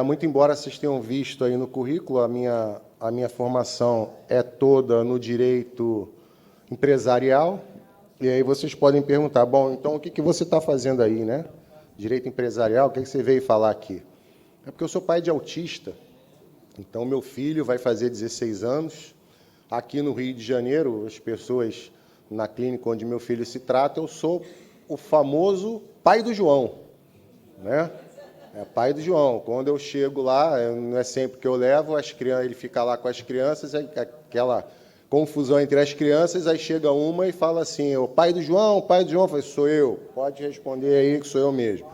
Muito embora vocês tenham visto aí no currículo, a minha formação é toda no direito empresarial, e aí vocês podem perguntar, bom, então o que você está fazendo aí, né? Direito empresarial, o que você veio falar aqui? É porque eu sou pai de autista, então meu filho vai fazer 16 anos, aqui no Rio de Janeiro, as pessoas na clínica onde meu filho se trata, eu sou o famoso pai do João, né? É pai do João. Quando eu chego lá, não é sempre que eu levo, as crianças, ele fica lá com as crianças, aquela confusão entre as crianças, aí chega uma e fala assim, o pai do João, eu falo, sou eu, pode responder aí que sou eu mesmo.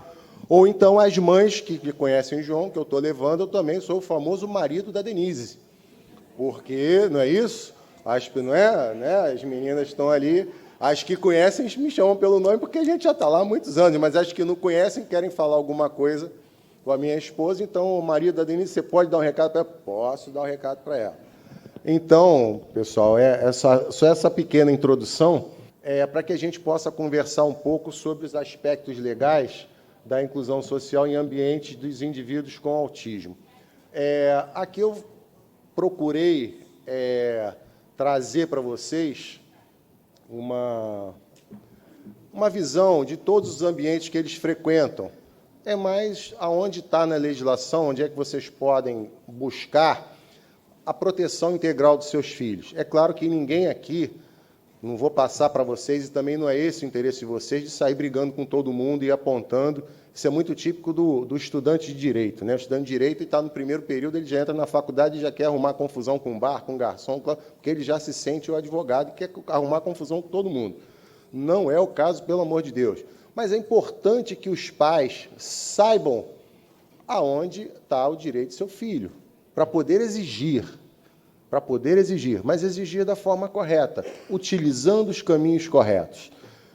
Ou então as mães que conhecem o João, que eu estou levando, eu também sou o famoso marido da Denise. Porque, não é isso? Acho que não é, né? As meninas estão ali, as que conhecem me chamam pelo nome porque a gente já está lá há muitos anos, mas as que não conhecem querem falar alguma coisa com a minha esposa, então o marido da Denise, você pode dar um recado para ela? Posso dar um recado para ela. Então, pessoal, só essa pequena introdução para que a gente possa conversar um pouco sobre os aspectos legais da inclusão social em ambientes dos indivíduos com autismo. Aqui eu procurei trazer para vocês uma visão de todos os ambientes que eles frequentam. Mais aonde está na legislação, onde é que vocês podem buscar a proteção integral dos seus filhos. É claro que ninguém aqui, não vou passar para vocês, e também não é esse o interesse de vocês, de sair brigando com todo mundo e apontando. Isso é muito típico do estudante de direito, né? O estudante de direito está no primeiro período, ele já entra na faculdade e já quer arrumar confusão com o bar, com o garçom, porque ele já se sente o advogado e quer arrumar confusão com todo mundo. Não é o caso, pelo amor de Deus. Mas é importante que os pais saibam aonde está o direito do seu filho, para poder exigir, mas exigir da forma correta, utilizando os caminhos corretos.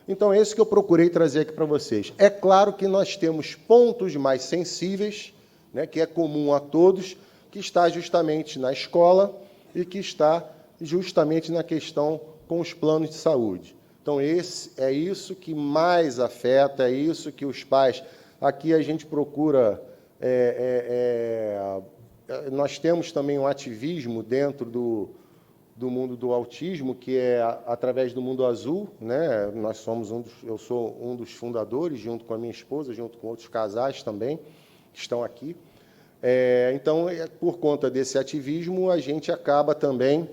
Então, é isso que eu procurei trazer aqui para vocês. É claro que nós temos pontos mais sensíveis, né, que é comum a todos, que está justamente na escola e que está justamente na questão com os planos de saúde. Então, é isso que mais afeta, é isso que os pais... Aqui a gente procura... nós temos também um ativismo dentro do mundo do autismo, que é através do Mundo Azul, né? Eu sou um dos fundadores, junto com a minha esposa, junto com outros casais também, que estão aqui. Então, por conta desse ativismo, a gente acaba também...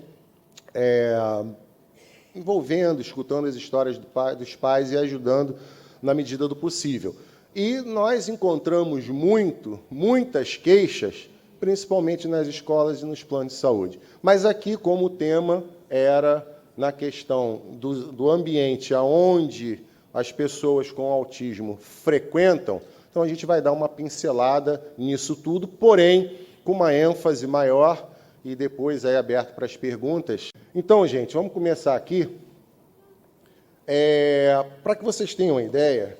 envolvendo, escutando as histórias dos pais e ajudando na medida do possível. E nós encontramos muitas queixas, principalmente nas escolas e nos planos de saúde. Mas aqui, como o tema era na questão do ambiente onde as pessoas com autismo frequentam, então a gente vai dar uma pincelada nisso tudo, porém, com uma ênfase maior, e depois é aberto para as perguntas. Então, gente, vamos começar aqui. Para que vocês tenham uma ideia,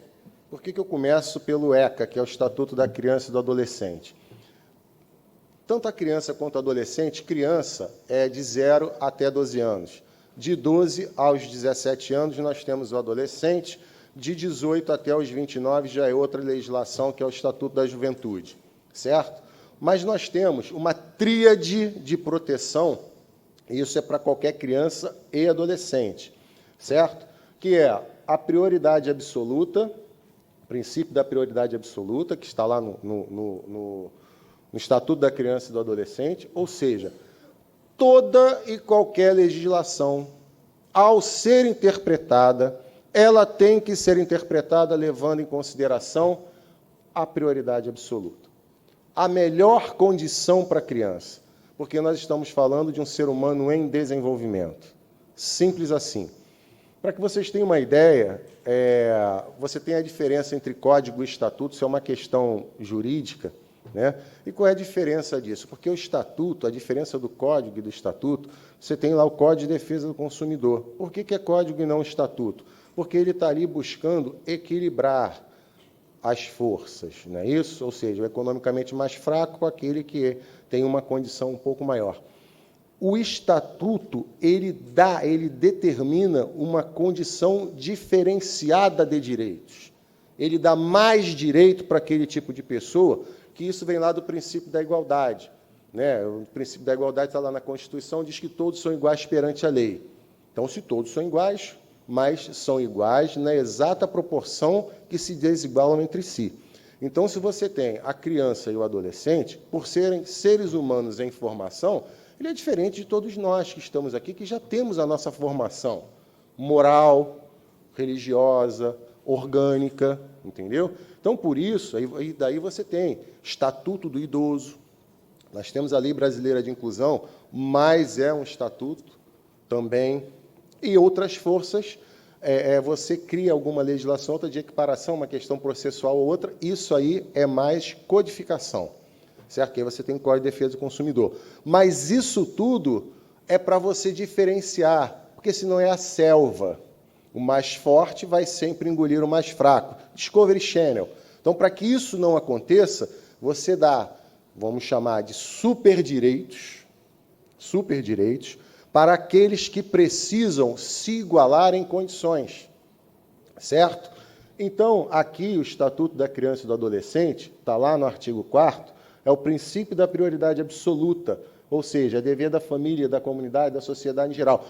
por que eu começo pelo ECA, que é o Estatuto da Criança e do Adolescente? Tanto a criança quanto o adolescente, criança é de 0 até 12 anos. De 12 aos 17 anos, nós temos o adolescente. De 18 até os 29, já é outra legislação, que é o Estatuto da Juventude. Certo? Mas nós temos uma tríade de proteção, e isso é para qualquer criança e adolescente, certo? Que é a prioridade absoluta, o princípio da prioridade absoluta, que está lá no Estatuto da Criança e do Adolescente, ou seja, toda e qualquer legislação, ao ser interpretada, ela tem que ser interpretada levando em consideração a prioridade absoluta. A melhor condição para a criança, porque nós estamos falando de um ser humano em desenvolvimento. Simples assim. Para que vocês tenham uma ideia, você tem a diferença entre código e estatuto, isso é uma questão jurídica, né? E qual é a diferença disso? Porque o estatuto, a diferença do código e do estatuto, você tem lá o Código de Defesa do Consumidor. Por que é código e não estatuto? Porque ele está ali buscando equilibrar as forças, não é isso? Ou seja, o economicamente mais fraco com aquele que tem uma condição um pouco maior. O estatuto, ele determina uma condição diferenciada de direitos. Ele dá mais direito para aquele tipo de pessoa que isso vem lá do princípio da igualdade, né? O princípio da igualdade está lá na Constituição, diz que todos são iguais perante a lei. Então, se todos são iguais, mas são iguais na exata proporção que se desigualam entre si. Então, se você tem a criança e o adolescente, por serem seres humanos em formação, ele é diferente de todos nós que estamos aqui, que já temos a nossa formação moral, religiosa, orgânica, entendeu? Então, por isso, aí daí você tem Estatuto do Idoso. Nós temos a Lei Brasileira de Inclusão, mas é um estatuto também. E outras forças, você cria alguma legislação, outra de equiparação, uma questão processual ou outra, isso aí é mais codificação, certo? Que aí você tem o Código de Defesa do Consumidor. Mas isso tudo é para você diferenciar, porque senão é a selva. O mais forte vai sempre engolir o mais fraco. Discovery Channel. Então, para que isso não aconteça, você dá, vamos chamar de superdireitos, para aqueles que precisam se igualar em condições, certo? Então, aqui o Estatuto da Criança e do Adolescente, está lá no artigo 4º, é o princípio da prioridade absoluta, ou seja, é dever da família, da comunidade, da sociedade em geral.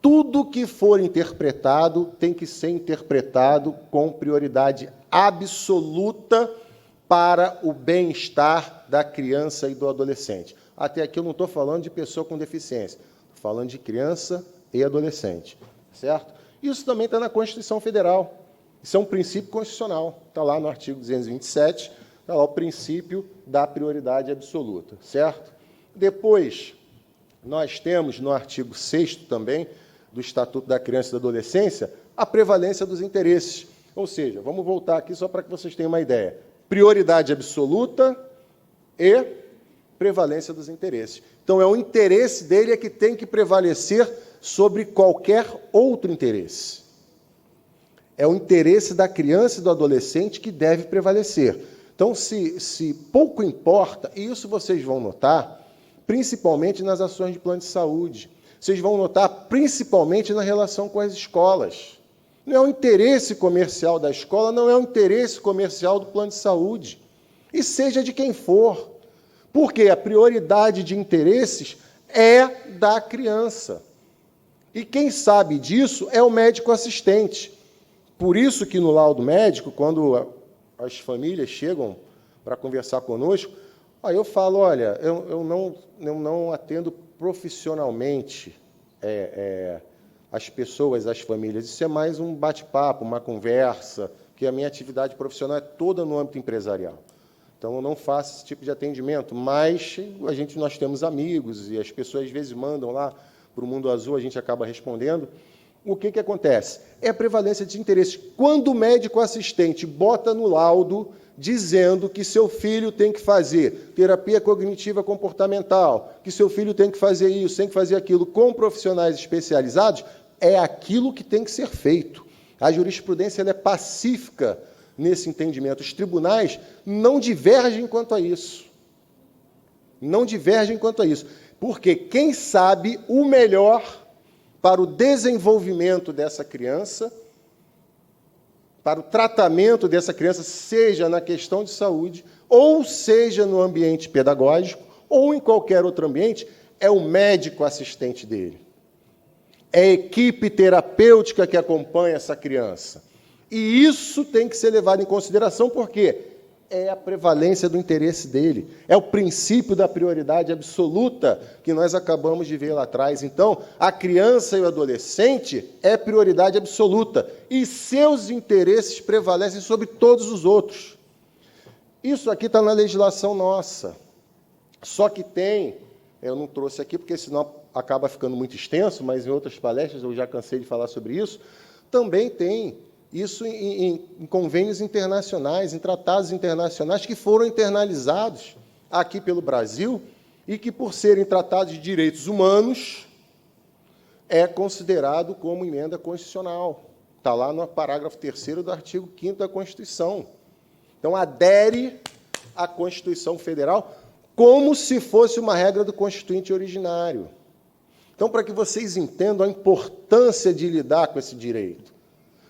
Tudo que for interpretado tem que ser interpretado com prioridade absoluta para o bem-estar da criança e do adolescente. Até aqui eu não estou falando de pessoa com deficiência, estou falando de criança e adolescente, certo? Isso também está na Constituição Federal. Isso é um princípio constitucional. Está lá no artigo 227, está lá o princípio da prioridade absoluta, certo? Depois, nós temos no artigo 6º também, do Estatuto da Criança e da Adolescência, a prevalência dos interesses. Ou seja, vamos voltar aqui só para que vocês tenham uma ideia. Prioridade absoluta e prevalência dos interesses. Então, é o interesse dele que tem que prevalecer sobre qualquer outro interesse. É o interesse da criança e do adolescente que deve prevalecer. Então, se pouco importa, e isso vocês vão notar, principalmente nas ações de plano de saúde, vocês vão notar principalmente na relação com as escolas. Não é o interesse comercial da escola, não é o interesse comercial do plano de saúde. E seja de quem for. Porque a prioridade de interesses é da criança. E quem sabe disso é o médico assistente. Por isso que no laudo médico, quando as famílias chegam para conversar conosco, aí eu falo, olha, eu não atendo profissionalmente as pessoas, as famílias. Isso é mais um bate-papo, uma conversa, que a minha atividade profissional é toda no âmbito empresarial. Então, eu não faço esse tipo de atendimento, mas nós temos amigos e as pessoas, às vezes, mandam lá para o Mundo Azul, a gente acaba respondendo. O que acontece? É a prevalência de interesses. Quando o médico assistente bota no laudo dizendo que seu filho tem que fazer terapia cognitiva comportamental, que seu filho tem que fazer isso, tem que fazer aquilo, com profissionais especializados, é aquilo que tem que ser feito. A jurisprudência ela é pacífica nesse entendimento. Os tribunais não divergem quanto a isso. Não divergem quanto a isso. Porque quem sabe o melhor para o desenvolvimento dessa criança, para o tratamento dessa criança, seja na questão de saúde, ou seja no ambiente pedagógico, ou em qualquer outro ambiente, é o médico assistente dele. É a equipe terapêutica que acompanha essa criança. E isso tem que ser levado em consideração, porque é a prevalência do interesse dele, é o princípio da prioridade absoluta que nós acabamos de ver lá atrás. Então, a criança e o adolescente é prioridade absoluta, e seus interesses prevalecem sobre todos os outros. Isso aqui está na legislação nossa. Só que tem, eu não trouxe aqui, porque senão acaba ficando muito extenso, mas em outras palestras eu já cansei de falar sobre isso, também tem isso em convênios internacionais, em tratados internacionais que foram internalizados aqui pelo Brasil e que, por serem tratados de direitos humanos, é considerado como emenda constitucional. Está lá no parágrafo 3º do artigo 5º da Constituição. Então, adere à Constituição Federal como se fosse uma regra do Constituinte originário. Então, para que vocês entendam a importância de lidar com esse direito.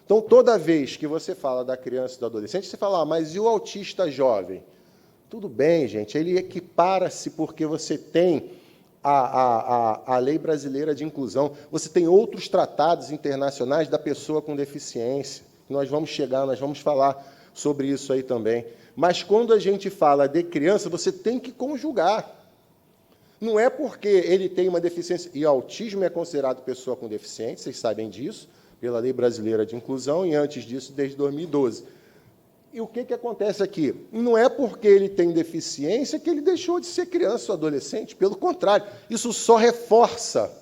Então, toda vez que você fala da criança e do adolescente, você fala, mas e o autista jovem? Tudo bem, gente, ele equipara-se porque você tem a Lei Brasileira de Inclusão, você tem outros tratados internacionais da pessoa com deficiência. Nós vamos falar sobre isso aí também. Mas quando a gente fala de criança, você tem que conjugar. Não é porque ele tem uma deficiência, e autismo é considerado pessoa com deficiência, vocês sabem disso, pela Lei Brasileira de Inclusão, e antes disso, desde 2012. E o que acontece aqui? Não é porque ele tem deficiência que ele deixou de ser criança ou adolescente, pelo contrário, isso só reforça.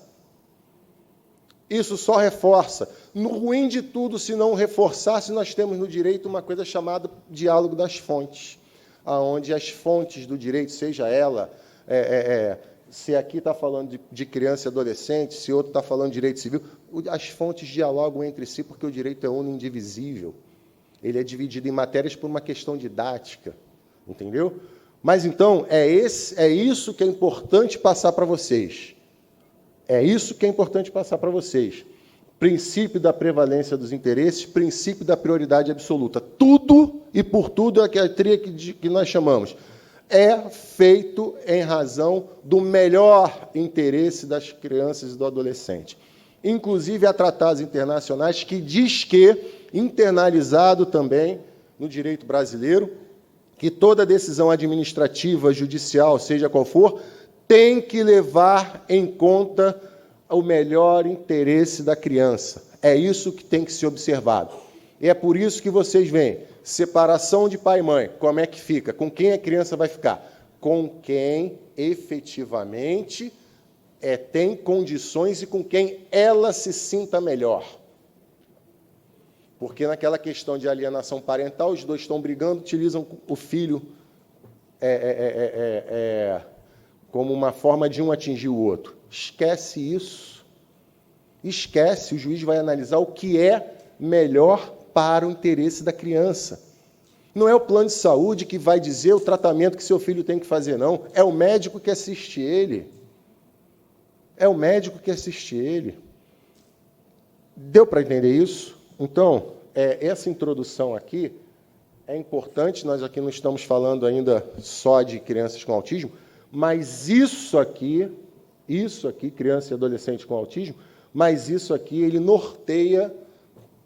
Isso só reforça. No ruim de tudo, se não reforçasse, nós temos no direito uma coisa chamada diálogo das fontes, onde as fontes do direito, seja ela, se aqui está falando de criança e adolescente, se outro está falando de direito civil, as fontes dialogam entre si, porque o direito é uno e indivisível. Ele é dividido em matérias por uma questão didática, entendeu? Mas, então, é isso que é importante passar para vocês. É isso que é importante passar para vocês. Princípio da prevalência dos interesses, princípio da prioridade absoluta. Tudo e por tudo é a tríade que nós chamamos. É feito em razão do melhor interesse das crianças e do adolescente. Inclusive, há tratados internacionais que diz que, internalizado também no direito brasileiro, que toda decisão administrativa, judicial, seja qual for, tem que levar em conta o melhor interesse da criança. É isso que tem que ser observado. E é por isso que vocês veem, separação de pai e mãe, como é que fica? Com quem a criança vai ficar? Com quem efetivamente tem condições e com quem ela se sinta melhor. Porque naquela questão de alienação parental, os dois estão brigando, utilizam o filho como uma forma de um atingir o outro. Esquece isso. Esquece, o juiz vai analisar o que é melhor para o interesse da criança. Não é o plano de saúde que vai dizer o tratamento que seu filho tem que fazer, não. É o médico que assiste ele. É o médico que assiste ele. Deu para entender isso? Então, essa introdução aqui é importante. Nós aqui não estamos falando ainda só de crianças com autismo, mas isso aqui, criança e adolescente com autismo, mas isso aqui, ele norteia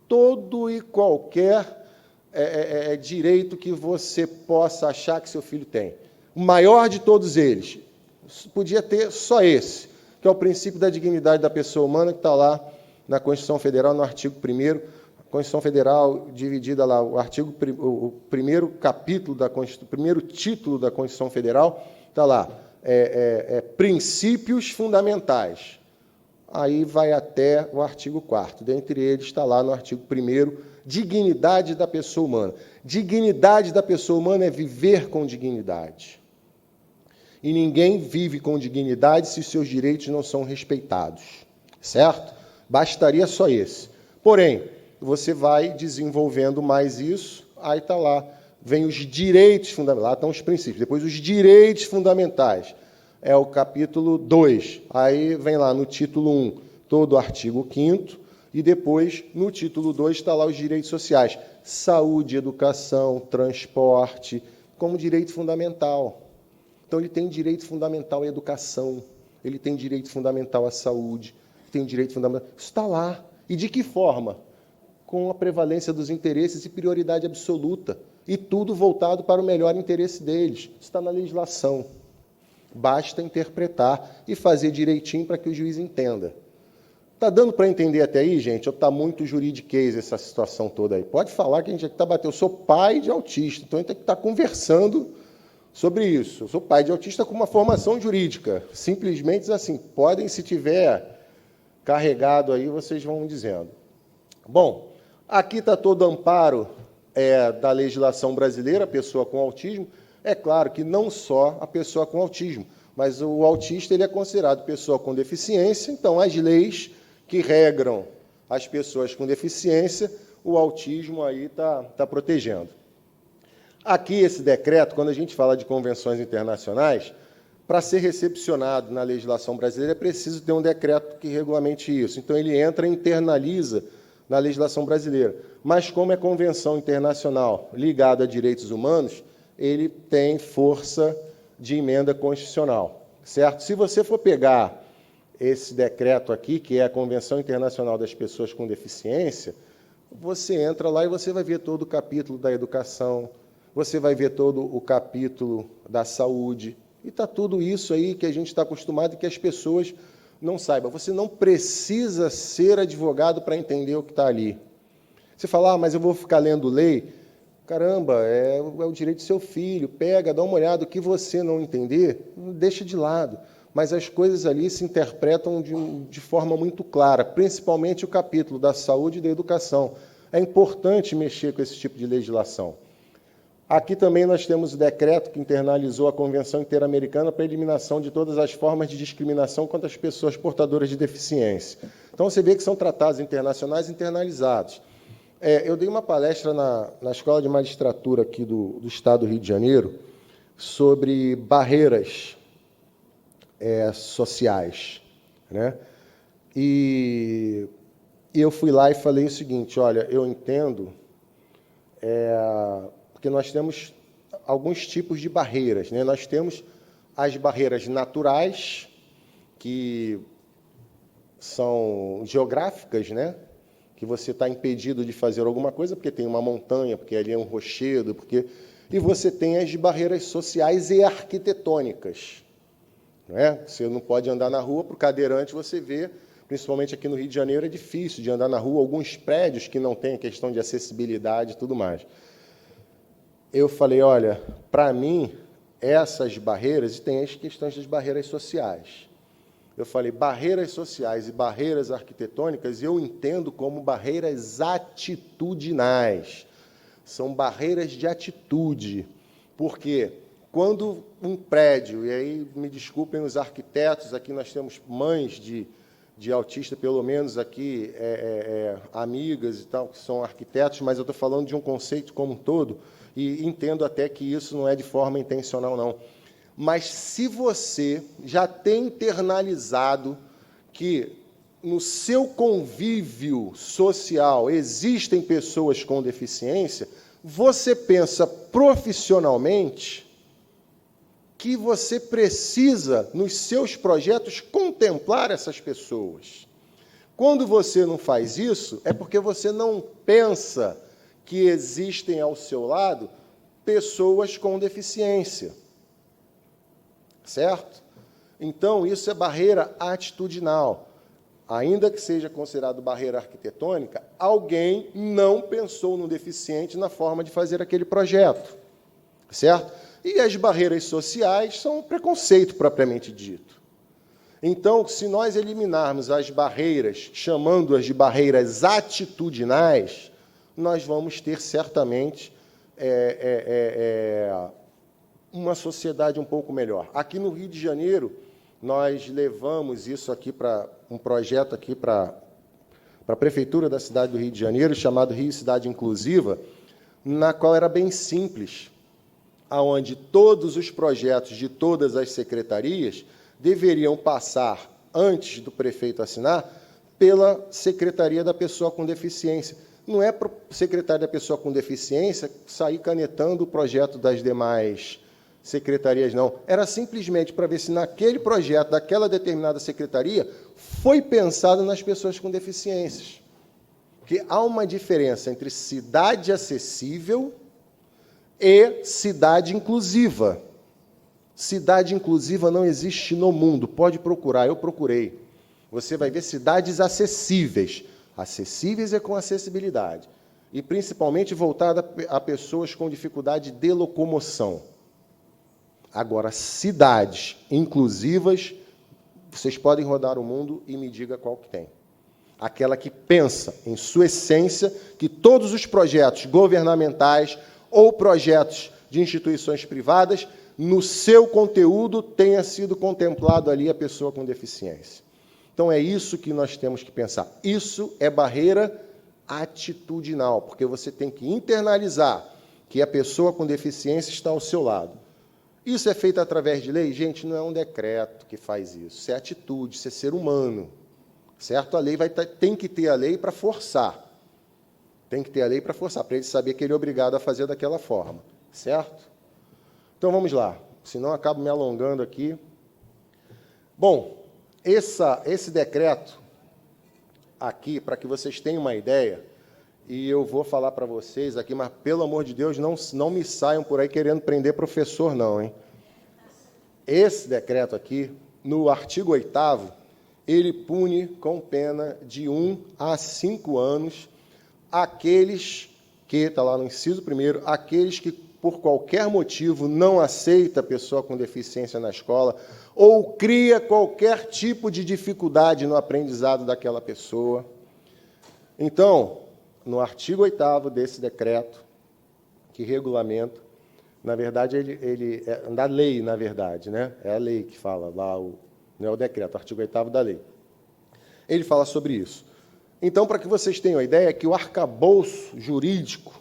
todo e qualquer direito que você possa achar que seu filho tem. O maior de todos eles, podia ter só esse, que é o princípio da dignidade da pessoa humana, que está lá na Constituição Federal, no artigo 1º, a Constituição Federal dividida lá, o primeiro capítulo da Constituição, o primeiro título da Constituição Federal, está lá, princípios fundamentais. Aí vai até o artigo 4º. Dentre eles está lá no artigo 1º, dignidade da pessoa humana. Dignidade da pessoa humana é viver com dignidade. E ninguém vive com dignidade se os seus direitos não são respeitados. Certo? Bastaria só esse. Porém, você vai desenvolvendo mais isso, aí está lá, vem os direitos fundamentais, lá estão os princípios, depois os direitos fundamentais. É o capítulo 2. Aí vem lá no título 1, todo o artigo 5º, e depois, no título 2, está lá os direitos sociais. Saúde, educação, transporte, como direito fundamental. Então, ele tem direito fundamental à educação, ele tem direito fundamental à saúde, tem direito fundamental. Isso está lá. E de que forma? Com a prevalência dos interesses e prioridade absoluta. E tudo voltado para o melhor interesse deles. Isso está na legislação. Basta interpretar e fazer direitinho para que o juiz entenda. Está dando para entender até aí, gente? Ou está muito juridiquês essa situação toda aí? Pode falar que a gente aqui está batendo. Eu sou pai de autista, então a gente tem que estar conversando sobre isso. Eu sou pai de autista com uma formação jurídica. Simplesmente assim, podem, se tiver carregado aí, vocês vão dizendo. Bom, aqui está todo o amparo da legislação brasileira, a pessoa com autismo. É claro que não só a pessoa com autismo, mas o autista ele é considerado pessoa com deficiência, então as leis que regram as pessoas com deficiência, o autismo aí está protegendo. Aqui, esse decreto, quando a gente fala de convenções internacionais, para ser recepcionado na legislação brasileira, é preciso ter um decreto que regulamente isso. Então, ele entra e internaliza na legislação brasileira. Mas, como é convenção internacional ligada a direitos humanos, ele tem força de emenda constitucional, certo? Se você for pegar esse decreto aqui, que é a Convenção Internacional das Pessoas com Deficiência, você entra lá e você vai ver todo o capítulo da educação, você vai ver todo o capítulo da saúde, e está tudo isso aí que a gente está acostumado e que as pessoas não saibam. Você não precisa ser advogado para entender o que está ali. Você fala, mas eu vou ficar lendo lei. Caramba, é o direito do seu filho. Pega, dá uma olhada. O que você não entender, deixa de lado. Mas as coisas ali se interpretam de forma muito clara, principalmente o capítulo da saúde e da educação. É importante mexer com esse tipo de legislação. Aqui também nós temos o decreto que internalizou a Convenção Interamericana para a eliminação de todas as formas de discriminação contra as pessoas portadoras de deficiência. Então, você vê que são tratados internacionais internalizados. Eu dei uma palestra na Escola de Magistratura aqui do Estado do Rio de Janeiro sobre barreiras sociais, né? E eu fui lá e falei o seguinte, olha, eu entendo, porque nós temos alguns tipos de barreiras, né? Nós temos as barreiras naturais, que são geográficas, né? Que você está impedido de fazer alguma coisa porque tem uma montanha, porque ali é um rochedo, e você tem as barreiras sociais e arquitetônicas. Né? Você não pode andar na rua, para o cadeirante você vê, principalmente aqui no Rio de Janeiro, é difícil de andar na rua, alguns prédios que não têm a questão de acessibilidade e tudo mais. Eu falei, olha, para mim, essas barreiras, e tem as questões das barreiras sociais. Eu falei, barreiras sociais e barreiras arquitetônicas, eu entendo como barreiras atitudinais. São barreiras de atitude. Porque quando um prédio, e aí me desculpem os arquitetos, aqui nós temos mães de autista, pelo menos aqui, amigas e tal, que são arquitetos, mas eu estou falando de um conceito como um todo, e entendo até que isso não é de forma intencional, não. Mas se você já tem internalizado que no seu convívio social existem pessoas com deficiência, você pensa profissionalmente que você precisa, nos seus projetos, contemplar essas pessoas. Quando você não faz isso, é porque você não pensa que existem ao seu lado pessoas com deficiência. Certo? Então, isso é barreira atitudinal. Ainda que seja considerado barreira arquitetônica, alguém não pensou no deficiente na forma de fazer aquele projeto. Certo? E as barreiras sociais são um preconceito propriamente dito. Então, se nós eliminarmos as barreiras, chamando-as de barreiras atitudinais, nós vamos ter, certamente, uma sociedade um pouco melhor. Aqui no Rio de Janeiro, nós levamos isso aqui para um projeto aqui para a Prefeitura da cidade do Rio de Janeiro, chamado Rio Cidade Inclusiva, na qual era bem simples, aonde todos os projetos de todas as secretarias deveriam passar, antes do prefeito assinar, pela Secretaria da Pessoa com Deficiência. Não é para o secretário da Pessoa com Deficiência sair canetando o projeto das demais secretarias, não. Era simplesmente para ver se naquele projeto, daquela determinada secretaria, foi pensado nas pessoas com deficiências. Porque há uma diferença entre cidade acessível e cidade inclusiva. Cidade inclusiva não existe no mundo, pode procurar, eu procurei. Você vai ver cidades acessíveis. Acessíveis é com acessibilidade. E, principalmente, voltada a pessoas com dificuldade de locomoção. Agora, cidades inclusivas, vocês podem rodar o mundo e me diga qual que tem. Aquela que pensa, em sua essência, que todos os projetos governamentais ou projetos de instituições privadas, no seu conteúdo, tenha sido contemplado ali a pessoa com deficiência. Então, é isso que nós temos que pensar. Isso é barreira atitudinal, porque você tem que internalizar que a pessoa com deficiência está ao seu lado. Isso é feito através de lei? Gente, não é um decreto que faz isso. Isso é atitude, isso é ser humano. Certo? A lei tem que ter a lei para forçar. Tem que ter a lei para forçar, para ele saber que ele é obrigado a fazer daquela forma. Certo? Então, vamos lá, senão eu acabo me alongando aqui. Bom, esse decreto aqui, para que vocês tenham uma ideia, e eu vou falar para vocês aqui, mas, pelo amor de Deus, não me saiam por aí querendo prender professor, não, hein? Esse decreto aqui, no artigo 8º, ele pune com pena de 1 a 5 anos aqueles que, está lá no inciso 1º, aqueles que, por qualquer motivo, não aceita a pessoa com deficiência na escola ou cria qualquer tipo de dificuldade no aprendizado daquela pessoa. Então, no artigo 8º desse decreto, que regulamenta, na verdade, ele é da lei, na verdade, né? É a lei que fala lá, não é o decreto, o artigo 8º da lei. Ele fala sobre isso. Então, para que vocês tenham a ideia, que o arcabouço jurídico,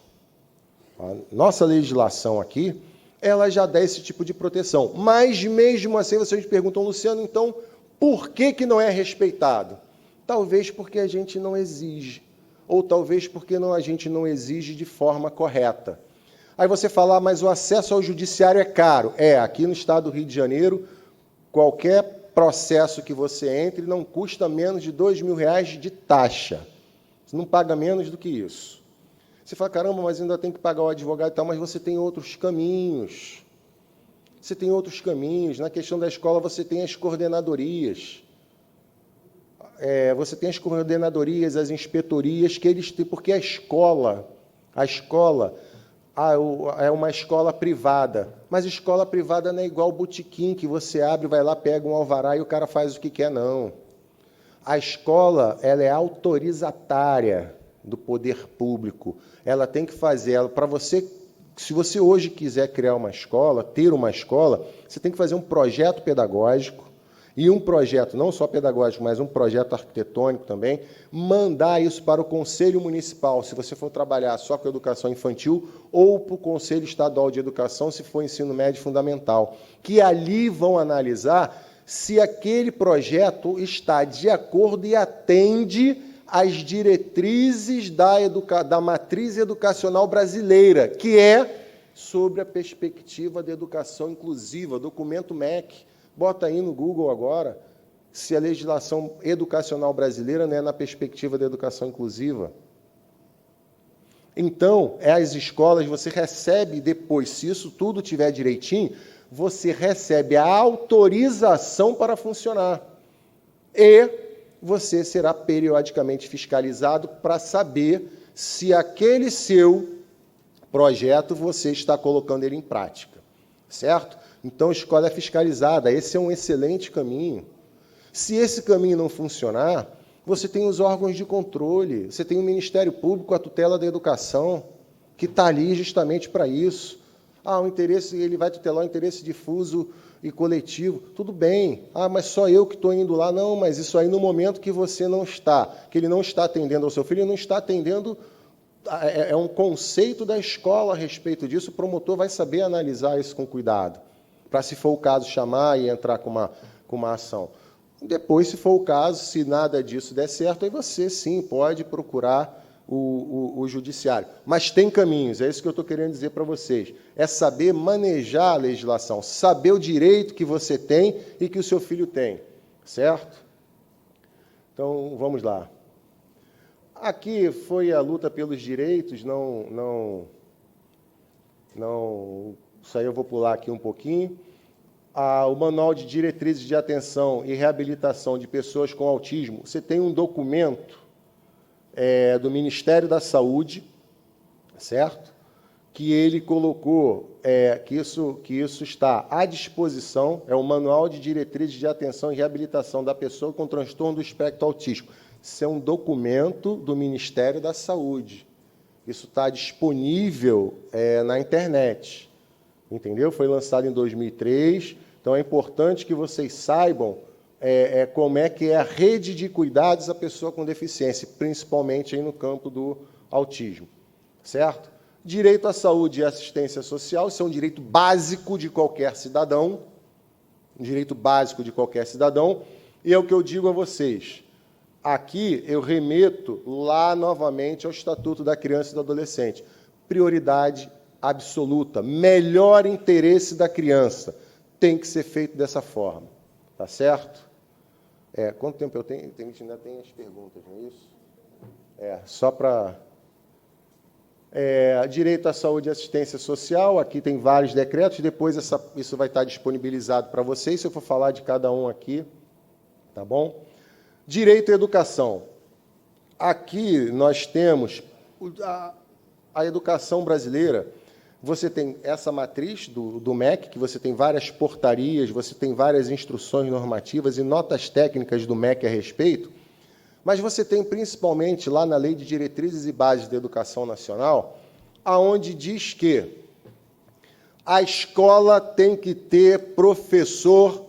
a nossa legislação aqui, ela já dá esse tipo de proteção. Mas, mesmo assim, vocês perguntam, Luciano, então, por que não é respeitado? Talvez porque a gente não exige, ou talvez porque a gente não exige de forma correta. Aí você fala, mas o acesso ao judiciário é caro. Aqui no estado do Rio de Janeiro, qualquer processo que você entre não custa menos de R$2.000 de taxa. Você não paga menos do que isso. Você fala, caramba, mas ainda tem que pagar o advogado e tal, mas você tem outros caminhos. Você tem outros caminhos. Na questão da escola, você tem as coordenadorias. Você tem as coordenadorias, as inspetorias, que eles têm, porque a escola é uma escola privada, mas escola privada não é igual botequim, que você abre, vai lá, pega um alvará e o cara faz o que quer, não. A escola, ela é autorizatária do poder público. Ela tem que fazer, para você, se você hoje quiser criar uma escola, ter uma escola, você tem que fazer um projeto pedagógico, e um projeto, não só pedagógico, mas um projeto arquitetônico também, mandar isso para o Conselho Municipal, se você for trabalhar só com educação infantil, ou para o Conselho Estadual de Educação, se for ensino médio fundamental, que ali vão analisar se aquele projeto está de acordo e atende às diretrizes da matriz educacional brasileira, que é sobre a perspectiva da educação inclusiva, documento MEC. Bota aí no Google agora se a legislação educacional brasileira não é na perspectiva da educação inclusiva. Então, as escolas, você recebe depois, se isso tudo tiver direitinho, você recebe a autorização para funcionar. E você será periodicamente fiscalizado para saber se aquele seu projeto você está colocando ele em prática, certo? Então, a escola é fiscalizada, esse é um excelente caminho. Se esse caminho não funcionar, você tem os órgãos de controle, você tem o Ministério Público, a tutela da educação, que está ali justamente para isso. O interesse, ele vai tutelar o interesse difuso e coletivo. Tudo bem. Mas só eu que estou indo lá. Não, mas isso aí no momento que você não está, que ele não está atendendo ao seu filho, ele não está atendendo. É um conceito da escola a respeito disso, o promotor vai saber analisar isso com cuidado, para, se for o caso, chamar e entrar com uma ação. Depois, se for o caso, se nada disso der certo, aí você, sim, pode procurar o judiciário. Mas tem caminhos, é isso que eu estou querendo dizer para vocês. É saber manejar a legislação, saber o direito que você tem e que o seu filho tem, certo? Então, vamos lá. Aqui foi a luta pelos direitos, isso aí eu vou pular aqui um pouquinho. O Manual de Diretrizes de Atenção e Reabilitação de Pessoas com Autismo, você tem um documento do Ministério da Saúde, certo? Que ele colocou, que isso está à disposição, é o Manual de Diretrizes de Atenção e Reabilitação da Pessoa com Transtorno do Espectro Autístico. Isso é um documento do Ministério da Saúde. Isso está disponível na internet. Entendeu? Foi lançado em 2003, então é importante que vocês saibam como é que é a rede de cuidados à pessoa com deficiência, principalmente aí no campo do autismo, certo? Direito à saúde e assistência social, isso é um direito básico de qualquer cidadão, e é o que eu digo a vocês. Aqui eu remeto lá novamente ao Estatuto da Criança e do Adolescente. Prioridade absoluta, melhor interesse da criança. Tem que ser feito dessa forma. Tá certo? Quanto tempo eu tenho? Ainda tem as perguntas, não é isso? Só para... direito à saúde e assistência social, aqui tem vários decretos, depois isso vai estar disponibilizado para vocês, se eu for falar de cada um aqui, tá bom? Direito à educação. Aqui nós temos a educação brasileira, você tem essa matriz do MEC, que você tem várias portarias, você tem várias instruções normativas e notas técnicas do MEC a respeito, mas você tem principalmente lá na Lei de Diretrizes e Bases da Educação Nacional, aonde diz que a escola tem que ter professor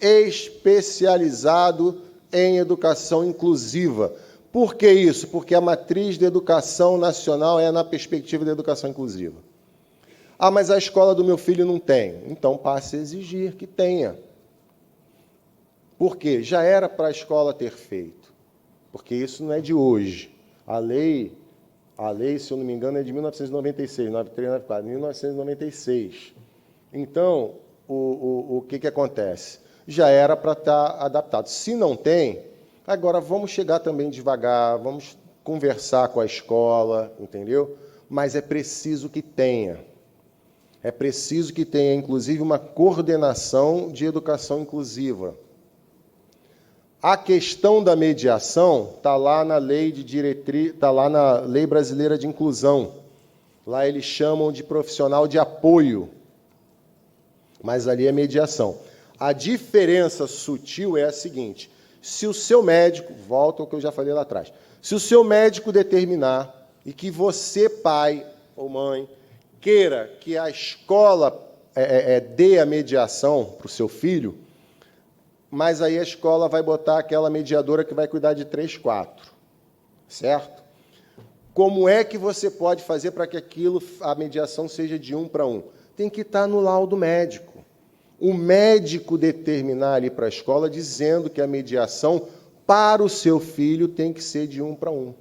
especializado em educação inclusiva. Por que isso? Porque a matriz da educação nacional é na perspectiva da educação inclusiva. Ah, mas a escola do meu filho não tem. Então, passe a exigir que tenha. Por quê? Já era para a escola ter feito. Porque isso não é de hoje. A lei, se eu não me engano, é de 1996, 9394, 1996. Então, o que acontece? Já era para estar adaptado. Se não tem, agora vamos chegar também devagar, vamos conversar com a escola, entendeu? Mas é preciso que tenha. É preciso que tenha, inclusive, uma coordenação de educação inclusiva. A questão da mediação está lá na lei de diretriz, está lá na Lei Brasileira de Inclusão. Lá eles chamam de profissional de apoio, mas ali é mediação. A diferença sutil é a seguinte: se o seu médico, volta ao que eu já falei lá atrás, se o seu médico determinar e que você, pai ou mãe, queira que a escola dê a mediação para o seu filho, mas aí a escola vai botar aquela mediadora que vai cuidar de 3, 4, certo? Como é que você pode fazer para que a mediação seja de 1 para 1? Tem que estar no laudo médico. O médico determinar ali para a escola dizendo que a mediação para o seu filho tem que ser de 1 para 1.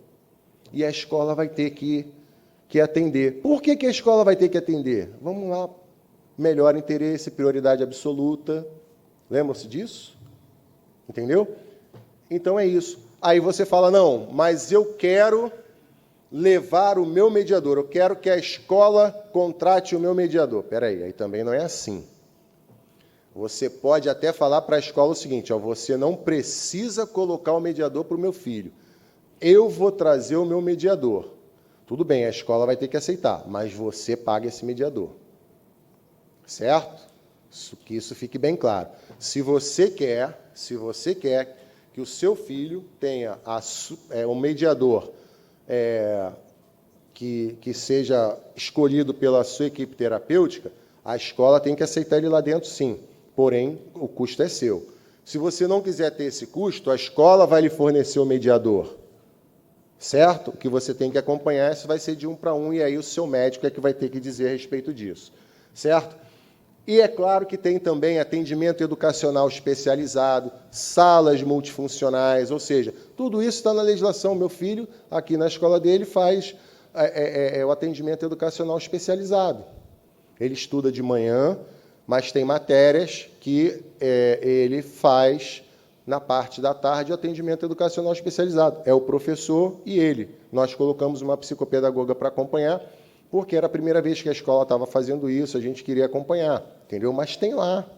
E a escola vai ter que atender. Por que a escola vai ter que atender? Vamos lá. Melhor interesse, prioridade absoluta. Lembram-se disso? Entendeu? Então é isso. Aí você fala, não, mas eu quero levar o meu mediador, eu quero que a escola contrate o meu mediador. Espera aí também não é assim. Você pode até falar para a escola o seguinte, você não precisa colocar o mediador para o meu filho. Eu vou trazer o meu mediador. Tudo bem, a escola vai ter que aceitar, mas você paga esse mediador. Certo? Que isso fique bem claro. Se você quer que o seu filho tenha um mediador que seja escolhido pela sua equipe terapêutica, a escola tem que aceitar ele lá dentro, sim. Porém, o custo é seu. Se você não quiser ter esse custo, a escola vai lhe fornecer o mediador. Certo? O que você tem que acompanhar, isso vai ser de 1 para 1, e aí o seu médico é que vai ter que dizer a respeito disso. Certo? E é claro que tem também atendimento educacional especializado, salas multifuncionais, ou seja, tudo isso está na legislação. Meu filho, aqui na escola dele, faz o atendimento educacional especializado. Ele estuda de manhã, mas tem matérias que ele faz na parte da tarde o atendimento educacional especializado. É o professor e ele. Nós colocamos uma psicopedagoga para acompanhar, porque era a primeira vez que a escola estava fazendo isso, a gente queria acompanhar, entendeu? Mas tem lá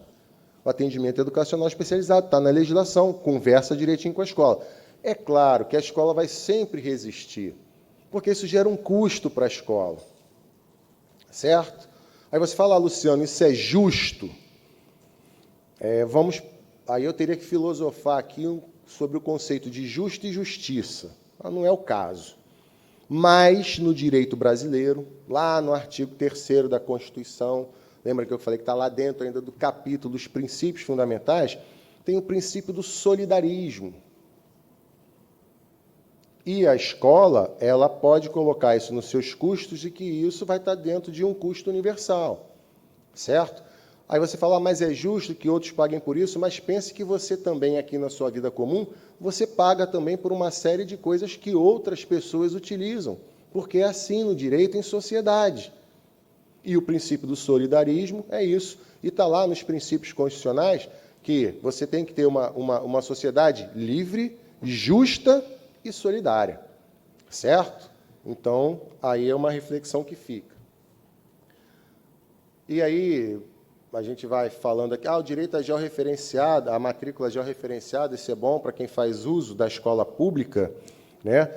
o atendimento educacional especializado, está na legislação, conversa direitinho com a escola. É claro que a escola vai sempre resistir, porque isso gera um custo para a escola, certo? Aí você fala, Luciano, isso é justo? Aí eu teria que filosofar aqui sobre o conceito de justo e justiça. Mas não é o caso. Mas, no direito brasileiro, lá no artigo 3º da Constituição, lembra que eu falei que está lá dentro ainda do capítulo dos princípios fundamentais, tem o princípio do solidarismo. E a escola, ela pode colocar isso nos seus custos e que isso vai estar dentro de um custo universal, certo? Aí você fala, mas é justo que outros paguem por isso, mas pense que você também, aqui na sua vida comum, você paga também por uma série de coisas que outras pessoas utilizam, porque é assim no direito em sociedade. e o princípio do solidarismo, é isso. E está lá nos princípios constitucionais que você tem que ter uma sociedade livre, justa e solidária, certo? Então, aí é uma reflexão que fica. E aí, a gente vai falando aqui, o direito à georreferenciada, a matrícula georreferenciada, isso é bom para quem faz uso da escola pública, né?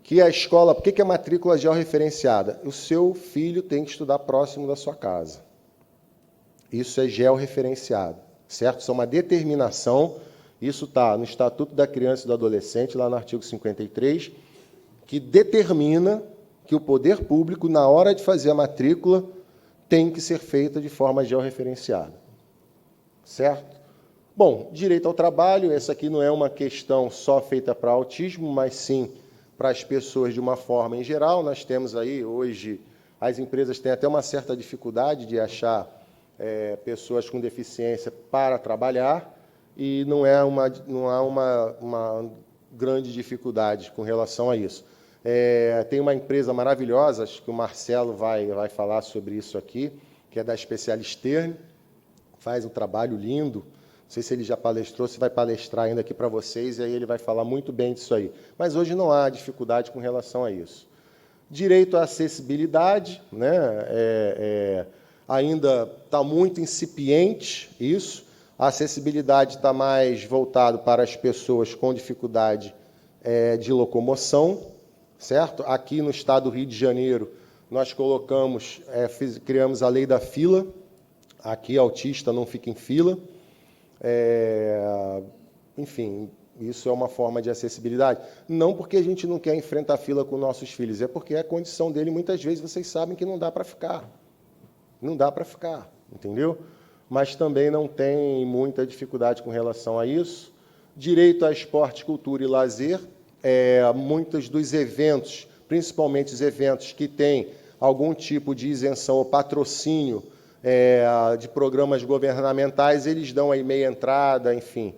Que a escola, por que a matrícula georreferenciada? O seu filho tem que estudar próximo da sua casa. Isso é georreferenciado, certo? Isso é uma determinação, isso está no Estatuto da Criança e do Adolescente, lá no artigo 53, que determina que o poder público, na hora de fazer a matrícula, tem que ser feita de forma georreferenciada, certo? Bom, direito ao trabalho, essa aqui não é uma questão só feita para autismo, mas sim para as pessoas de uma forma em geral. Nós temos aí, hoje, as empresas têm até uma certa dificuldade de achar pessoas com deficiência para trabalhar, e não há uma grande dificuldade com relação a isso. Tem uma empresa maravilhosa, acho que o Marcelo vai falar sobre isso aqui, que é da Specialisterne, faz um trabalho lindo. Não sei se ele já palestrou, se vai palestrar ainda aqui para vocês, e aí ele vai falar muito bem disso aí. Mas hoje não há dificuldade com relação a isso. Direito à acessibilidade, né? Ainda está muito incipiente isso. A acessibilidade está mais voltado para as pessoas com dificuldade de locomoção, certo? Aqui no estado do Rio de Janeiro, nós criamos a lei da fila. Aqui, autista não fica em fila. Enfim, isso é uma forma de acessibilidade. Não porque a gente não quer enfrentar fila com nossos filhos, é porque a condição dele, muitas vezes, vocês sabem que não dá para ficar. Não dá para ficar, entendeu? Mas também não tem muita dificuldade com relação a isso. Direito a esporte, cultura e lazer. Muitos dos eventos, principalmente os eventos que têm algum tipo de isenção ou patrocínio de programas governamentais, eles dão aí meia entrada, enfim.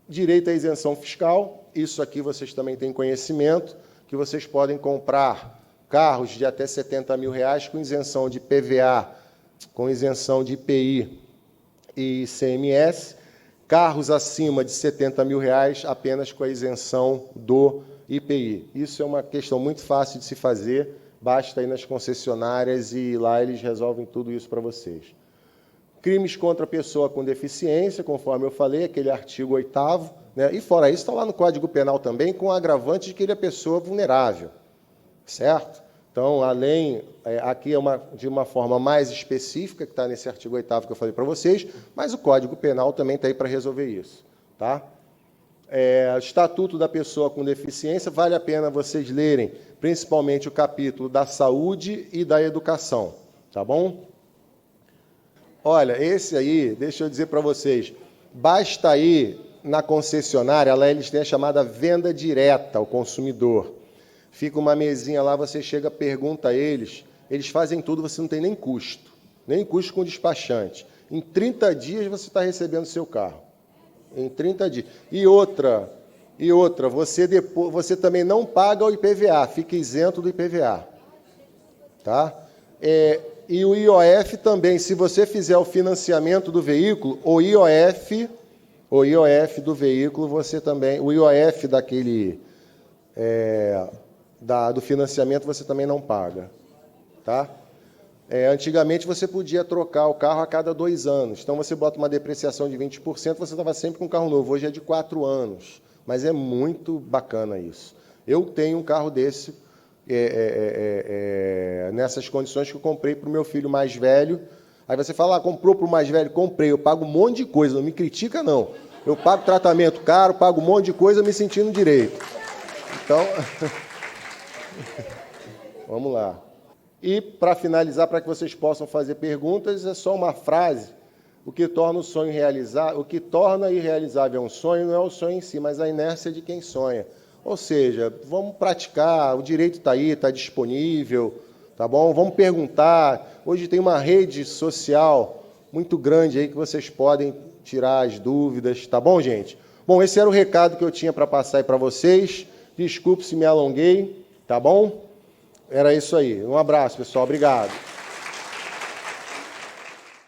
Direito à isenção fiscal, isso aqui vocês também têm conhecimento, que vocês podem comprar carros de até R$70 mil com isenção de PVA, com isenção de IPI e ICMS, carros acima de R$70 mil apenas com a isenção do IPI. Isso é uma questão muito fácil de se fazer, basta ir nas concessionárias e lá eles resolvem tudo isso para vocês. Crimes contra a pessoa com deficiência, conforme eu falei, aquele artigo 8º, né? E fora isso, está lá no Código Penal também, com o agravante de que ele é pessoa vulnerável, certo? Então, aqui de uma forma mais específica, que está nesse artigo 8º que eu falei para vocês, mas o Código Penal também está aí para resolver isso, tá? Estatuto da Pessoa com Deficiência, vale a pena vocês lerem, principalmente o capítulo da saúde e da educação, tá bom? Olha, esse aí, deixa eu dizer para vocês, basta ir na concessionária, lá eles têm a chamada venda direta ao consumidor. Fica uma mesinha lá, você chega, pergunta a eles, eles fazem tudo, você não tem nem custo com o despachante. Em 30 dias você está recebendo seu carro. Em 30 dias. E outra, você também não paga o IPVA, fica isento do IPVA. Tá? E o IOF também, se você fizer o financiamento do veículo, o IOF do veículo, você também, o IOF do financiamento você também não paga, tá? Antigamente você podia trocar o carro a cada 2 anos, então você bota uma depreciação de 20%, você estava sempre com um carro novo, hoje é de 4 anos, mas é muito bacana isso. Eu tenho um carro desse, nessas condições que eu comprei para o meu filho mais velho. Aí você fala, comprou para o mais velho? Comprei, eu pago um monte de coisa, não me critica não. Eu pago tratamento caro, pago um monte de coisa, me sentindo direito. Então, vamos lá. E, para finalizar, para que vocês possam fazer perguntas, é só uma frase. O que torna irrealizável um sonho não é o sonho em si, mas a inércia de quem sonha. Ou seja, vamos praticar, o direito está aí, está disponível, tá bom? Vamos perguntar. Hoje tem uma rede social muito grande aí que vocês podem tirar as dúvidas, tá bom, gente? Bom, esse era o recado que eu tinha para passar aí para vocês. Desculpe se me alonguei, tá bom? Era isso aí. Um abraço, pessoal. Obrigado.